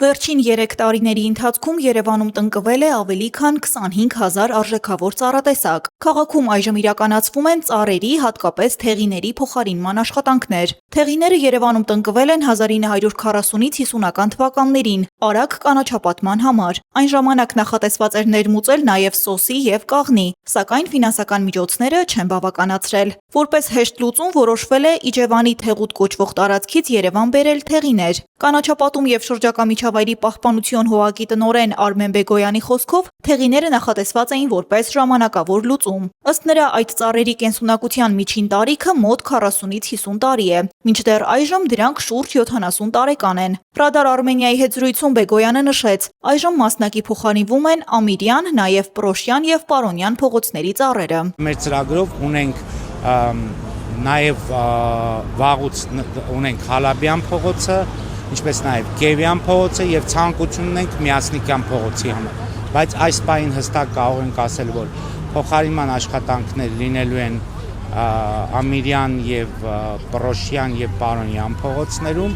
Վերջին 3 տարիների ընթացքում Երևանում տնկվել է ավելի քան 25,000 արժեքավոր ծառատեսակ։ Քաղաքում այժմ իրականացվում են ծառերի, հատկապես թեղիների փոխարինման աշխատանքներ։ Թեղիները Երևանում տնկվել են 1940-ից 50-ական թվականներին, արագ կանաչապատման համար։ Այն ժամանակ նախատեսված էր ներմուծել նաև սոսի և կաղնի, սակայն ֆինանսական միջոցները չեն բավականացրել։ Որպես հեշտ լուծում որոշվել է Իջևանի Թեղուտ կոչվող տարածքից Երևան բերել թեղիներ։ Կանաչապատում և շրջակա միջավայրի պահպանություն հողակի տնօրեն Արմեն Բեգոյանի խոսքով թեղիները նախատեսված էին որպես ժամանակավոր լուծում։ Ըստ նրա, այդ ծառերի կենսունակության միջին տարիքը մոտ 40-ից 50 տարի է, մինչդեռ այժմ դրանք շուրջ 70 տարեկան են։ Ռադար Արմենիայի հետ զրույցում Բեգոյանը նշեց, այժմ մասնակի փոխարինվում են Ամիրյան, նաև Պրոշյան և Պարոնյան փողոցների ծառերը։ Մեր ծրագրով ունենք նաև վաղուց ունենք Հալաբյան փողոցը, ինչպես նաև Կևյան փողոցը և ցանկություն ունենք Միասնիկյան փողոցի համար, բայց այս պահին հստակ կարող ենք ասել, որ փոխարինման աշխատանքներ լինելու են Ամիրյան և Պրոշյան և Պարոնյան փողոցներում։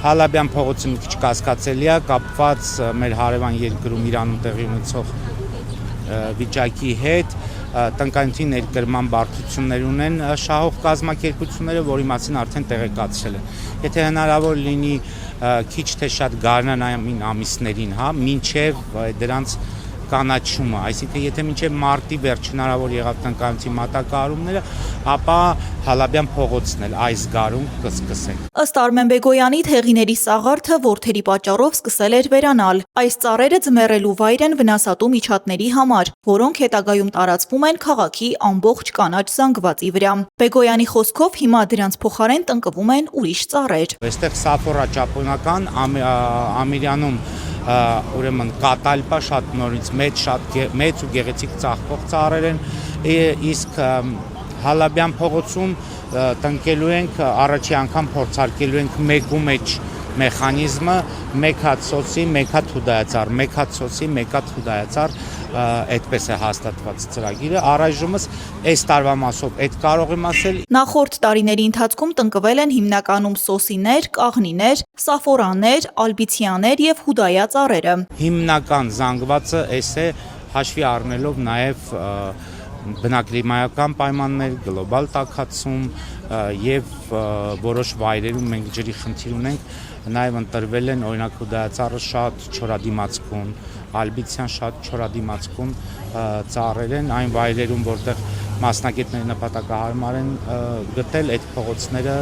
Հալաբյան փողոցը մի քիչ կասկածելի է, կապված մեր հարևան երկրում Իրանում տեղի ունեցող վիճակի հետ, տնկայունի ներկրման բարդություններ ունեն շահող կազմակերպությունները, որի մասին արդեն տեղեկացրել են։ Եթե հնարավոր լինի քիչ թե շատ գարնանային ամիսներին, մինչև դրանց կանաչումը, այսինքն եթե մինչև մարտի վերջ հնարավոր եղավ տնկայունի մատակարարումները, ապա Հալաբյան փողոցն էլ այս գարուն կսկսենք։ Ըստ Արմեն Բեգոյանի, թեղիների սաղարթը որդերի պատճառով սկսել էր վերանալ։ Այս ծառերը ձմեռելու վայր են վնասատու միջատների համար, որոնք հետագայում տարածվում են քաղաքի ամբողջ կանաչ զանգվածի վրա։ Բեգոյանի խոսքով հիմա դրանց փոխարեն տնկվում են ուրիշ ծառեր։ Այստեղ Սաֆորա ճապոնական, Ամիրյանում ուրեմն կատալպա շատ նորից մեծ ու գեղեցիկ ծաղկող ծառեր են, իսկ Հալաբյան փողոցում տնկելու ենք, առաջի անգամ փորձարկելու ենք մեկու մեջ մեխանիզմը, մեկ հատ սոսի, մեկ հատ հուդայածառ, մեկ հատ սոսի, մեկ հատ հուդայածառ, այդպես է հաստատված ծրագիրը։ Առայժմս այս տարվա մասով այդ կարող եմ ասել։ Նախորդ տարիների ընթացքում տնկվել են հիմնականում սոսիներ, կաղնիներ, սաֆորաներ, ալբիցիաներ և հուդայա ծառերը։ Հիմնական զանգվածը այս է, հաշվի առնելով նաև բնակլիմայական պայմաններ, գլոբալ տաքացում և որոշ վայրերում մենք ջրի խնդիր ունենք, նաև ընտրվել են օրինակ հուդայածառը շատ չորադիմացկուն, ալբիցիան շատ չորադիմացկուն ծառեր են, այն վայրերում, որտեղ մասնագետները նպատակահարմար են գտել, այդ փողոցները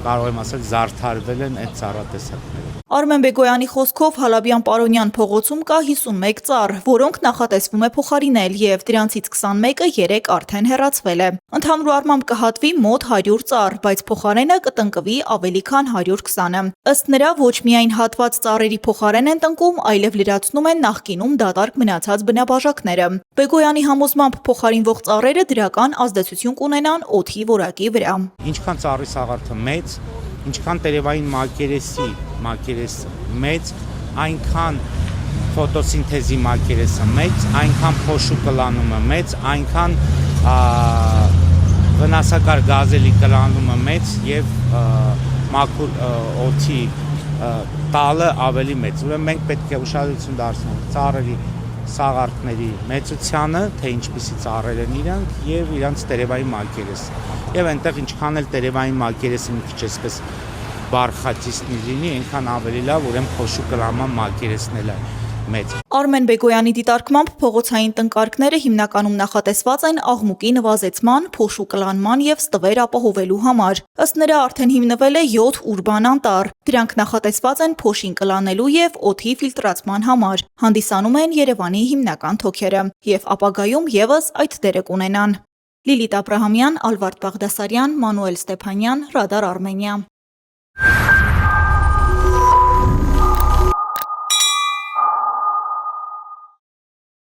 կարող եմ ասել զարդարվել են այդ ծառատեսակներով։ Արմեն Բեգոյանի խոսքով Հալաբյան Պարոնյան փողոցում կա 51 ծառ, որոնք նախատեսվում է փոխարինել և դրանցից 21-ը 3 արդեն հեռացվել է։ Ընդհանուր առմամբ կհատվի մոտ 100 ծառ, բայց փոխարենը կտնկվի ավելի քան 120-ը։ Ըստ նրա, ոչ միայն հատված ծառերի փոխարեն են տնկում, այլև լրացնում են նախկինում դատարկ մնացած բնաբաժակները։ Բեգոյանի համոզմամբ փոխարինվող ծառերը դրական ազդեցություն կունենան օդի որակի վրա։ Ինչքան ծառի սաղարթը մեծ, ինչքան տերևային մակերեսը մեծ, այնքան ֆոտոսինթեզի մակերեսը մեծ, այնքան փոշու կլանումը մեծ, այնքան վնասակար գազելի կլանումը մեծ և մաքուր օդի տալը ավելի մեծ։ Ուրեմն մենք պետք է ուշադրություն դարձնենք ծառերի սաղարթների մեծությանը, թե ինչպիսի ծառեր են իրանք և իրանց տերևային մակերեսը։ Եվ այնտեղ ինչքան էլ տերևային մակերեսը մի քիչ այսպես բարխատիստնի լինի, այնքան ավելի լավ, ուրեմն փոշու կլանման մակերեսն էլ է մեծ։ Արմեն Բեգոյանի դիտարկմամբ փողոցային տնկարկները հիմնականում նախատեսված են աղմուկի նվազեցման, փոշու կլանման և ստվեր ապահովելու համար։ Ըստ նրա, արդեն հիմնվել է 7 ուրբան անտառ։ Դրանք նախատեսված են փոշին կլանելու և օդի ֆիլտրացման համար, հանդիսանում են Երևանի հիմնական թոքերը և ապագայում ևս այդ դերը կունենան։ Լիլիթ Աբրահամյան, Ալվարդ Բաղդասարյան, Մանուել Ստեփանյան, Ռադար Արմենիա։